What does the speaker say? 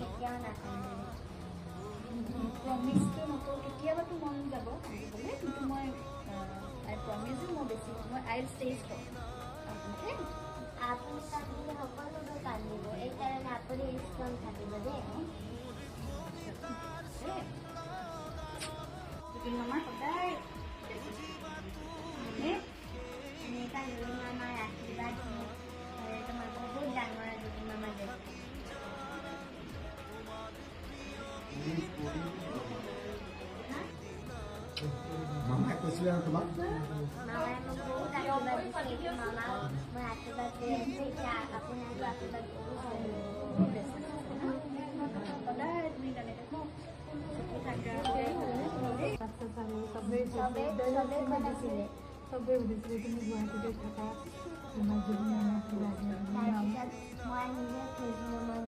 কেতিয়াও নাখাওঁ। প্ৰমিছটো নকৰোঁ, কেতিয়াবাতো মন যাব আহিবলৈ, কিন্তু মই আই প্ৰমিছ মই বেছি মই আই ষ্টে ষ্ট্ৰং। অ'কে, আপুনি কান্দিলে সকলোবোৰ কান্দিব, এইকাৰণে আপুনি ষ্ট্ৰং থাকিব দেই। জুবিন মামাৰ সদায় এনেকুৱা জুবিন মামাৰ আশীৰ্বাদ তোমাৰ বহুত ডাঙৰ জুবিন মামা যে। মামাই কৈছিলে আৰু তোমাক মামাই মোক বহুত আশীৰ্বাদ দিছে, মামা মই আশীৰ্বাদ দি আছোঁ, এতিয়া আপোনাকো আশীৰ্বাদ সদায় তুমি তেনেকৈ চকু থাকা চবেই সুধিছিলে। চবেই সুধিছিলে তুমি গুৱাহাটীতে থাকা, তোমাৰ জুবিন মামাক কিবা তাৰপিছত মই নিজে ফেচবুকত